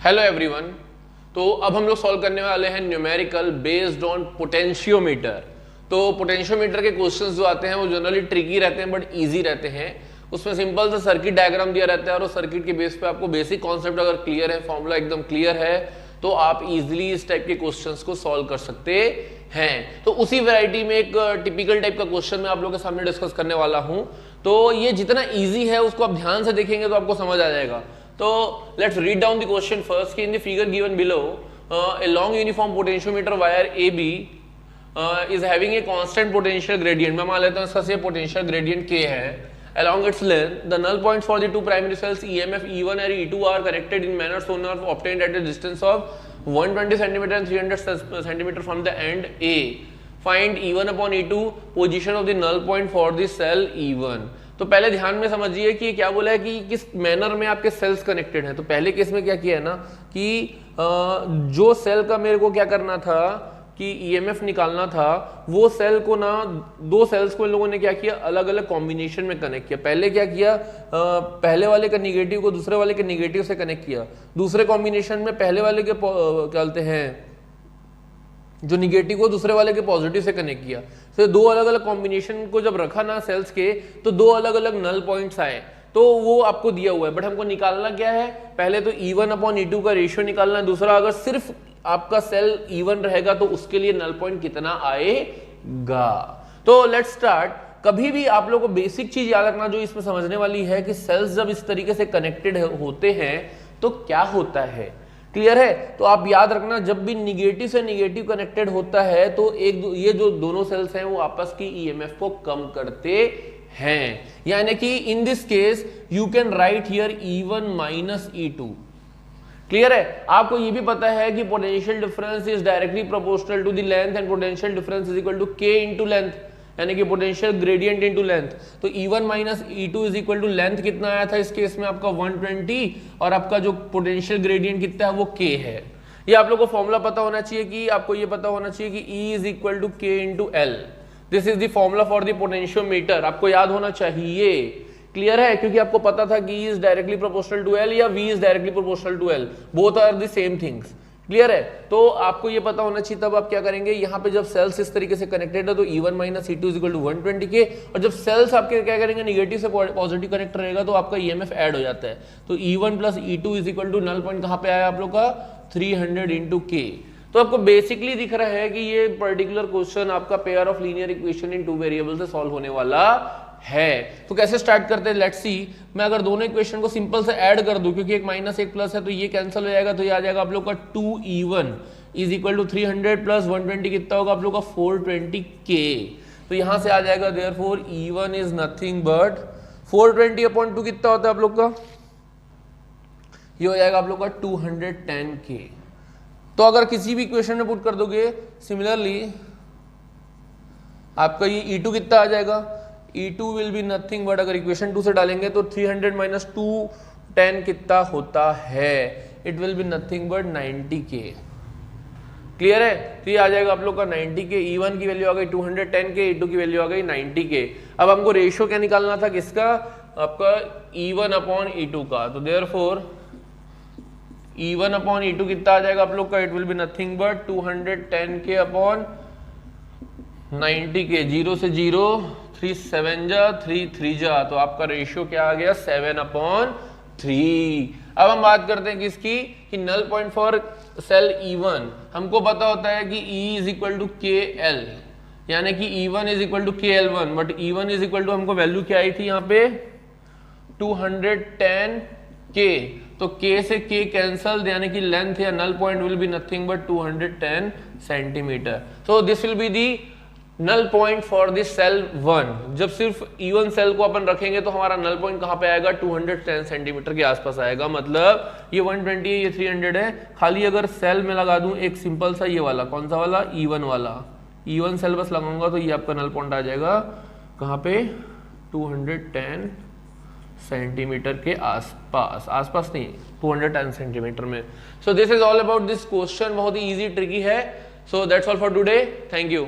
Hello everyone. तो अब हम लोग सॉल्व करने वाले हैं न्यूमेरिकल बेस्ड ऑन पोटेंशियोमीटर। तो पोटेंशियोमीटर के क्वेश्चंस जो आते हैं वो जनरली ट्रिकी रहते हैं बट इजी रहते हैं। उसमें सिंपल सा सर्किट डायग्राम दिया रहता है और उस सर्किट के बेस पे आपको बेसिक कॉन्सेप्ट अगर क्लियर है, फॉर्मूला एकदम क्लियर है, तो आप इजीली इस टाइप के क्वेश्चंस को सॉल्व कर सकते हैं। तो उसी वैरायटी में एक टिपिकल टाइप का क्वेश्चन मैं आप लोगों के सामने डिस्कस करने वाला हूं। तो ये जितना इजी है उसको आप ध्यान से देखेंगे तो आपको समझ आ जाएगा। तो let's read down the question first कि in the figure given below a long uniform potentiometer wire AB is having a constant potential gradient। मैं मान लेता हूं इसका से पोटेंशियल ग्रेडियंट K है। Along its length, the null points for the two primary cells EMF E1 and E2 are connected in manner shown are obtained at a distance of 120 cm and 300 cm from the end A। Find E1 upon E2 position of the null point for the cell E1। तो पहले ध्यान में समझिए कि क्या बोला है कि किस मैनर में आपके सेल्स कनेक्टेड हैं। तो पहले केस में क्या किया है ना कि जो सेल का मेरे को क्या करना था कि ईएमएफ निकालना था, वो सेल को ना दो सेल्स को इन लोगों ने क्या किया, अलग अलग कॉम्बिनेशन में कनेक्ट किया। पहले क्या किया, पहले वाले का निगेटिव को दूसरे वाले के निगेटिव से कनेक्ट किया। दूसरे कॉम्बिनेशन में पहले वाले के क्या बोलते हैं जो निगेटिव को दूसरे वाले के पॉजिटिव से कनेक्ट किया। तो दो अलग अलग कॉम्बिनेशन को जब रखा ना सेल्स के, तो दो अलग अलग नल पॉइंट्स आए। तो वो आपको दिया हुआ है बट हमको निकालना क्या है, पहले तो E1 अपॉन E2 का रेशियो निकालना है। दूसरा अगर सिर्फ आपका सेल E1 रहेगा तो उसके लिए नल पॉइंट कितना आएगा। तो लेट्स स्टार्ट। कभी भी आप लोग को बेसिक चीज याद रखना जो इसमें समझने वाली है कि सेल्स जब इस तरीके से कनेक्टेड होते हैं तो क्या होता है। क्लियर है। तो आप याद रखना जब भी निगेटिव से निगेटिव कनेक्टेड होता है तो ये जो दोनों सेल्स हैं वो आपस की ईएमएफ को कम करते हैं। यानी कि in this case you can write here E1 minus E2। Clear है। आपको ये भी पता है कि potential difference is directly proportional to the length and potential difference is equal to K into length, यानी कि पोटेंशियल ग्रेडियंट इनटू लेंथ। तो E1 minus E2 is equal to length कितना आया था इस केस में आपका 120 और आपका जो पोटेंशियल ग्रेडियंट कितना है वो K है। ये आप लोग को फॉर्मूला पता होना चाहिए कि आपको ये पता होना चाहिए कि E is equal to K into L। This is the formula for the potentiometer, आपको याद होना चाहिए। क्लियर है, क्योंकि आपको पता था कि E is directly proportional to L या V is directly proportional to L, both are the same things. Clear है। तो आपको ये पता होना चाहिए। तब आप क्या करेंगे, यहाँ पे जब सेल्स इस तरीके से कनेक्टेड है तो E1 minus E2 equal to 120K, और जब सेल्स आपके क्या करेंगे निगेटिव से पॉजिटिव कनेक्ट रहेगा तो आपका EMF ऐड हो जाता है। तो E1 plus E2 is equal to null point कहाँ पे आया आप लोग का 300 इंटू K। तो आपको बेसिकली दिख रहा है कि ये पर्टिकुलर क्वेश्चन आपका pair of linear equation in two variable से सॉल्व होने वाला है। तो कैसे स्टार्ट करते हैं, लेट्स सी। मैं अगर दोनों इक्वेशन को सिंपल से ऐड कर दूं, क्योंकि एक माइनस एक प्लस है तो ये कैंसिल हो जाएगा, तो ये आ जाएगा आप लोग का 2E1 is equal to 300 plus 120 कितना होगा आप लोग का 420K। तो यहां से आ जाएगा therefore E1 is nothing but 420 upon 2 कितना होता है आप लोग का, ये हो जाएगा आप लोग का 210K। तो अगर किसी भी इक्वेशन में पुट कर दोगे सिमिलरली आपका ये E2 कितना आ जाएगा, E2 will be nothing but अगर इक्वेशन 2 से डालेंगे तो 300 माइनस 210 कितना होता है, it will be nothing but 90K। Clear है। तो ये आ जाएगा आप लोग का 90K। E1 की वैल्यू आ गई 210K, E2 की वैल्यू आ गई 90K। अब हमको रेशियो क्या निकालना था किसका, आपका E1 अपॉन E2 का। तो देयरफॉर E1 अपॉन E2 कितना आ जाएगा आप लोग का, it will be nothing but 210K upon 90K। 0 से 0 3 7 जा 3 3 जा, तो आपका रेशियो क्या आ गया 7/3। अब हम बात करते हैं किसकी, कि नल पॉइंट फॉर सेल E1। हमको पता होता है कि E is equal to KL, यानी कि E1 is equal to KL1, but E1 is equal to हमको वैल्यू क्या आई थी यहाँ पे 210K। तो K से K कैंसल, यानी कि लेंथ या null point will be nothing but 210 centimetre. So this will be the null point for this cell 1। जब सिर्फ E1 सेल को अपन रखेंगे तो हमारा नल पॉइंट कहाँ पे आएगा 210 सेंटीमीटर के आसपास आएगा। मतलब ये 120 है, ये 300 है। खाली अगर सेल में लगा दूं एक सिंपल सा ये वाला, कौन सा वाला, E1 वाला, E1 सेल बस लगाऊंगा तो ये आपका नल पॉइंट आ जाएगा कहाँ पे 210 सेंटीमीटर के आसपास, आसपास नहीं 210 सेंटीमीटर में। So this is all about this question. बहुत ही इजी ट्रिकी है। So that's all for today. Thank you.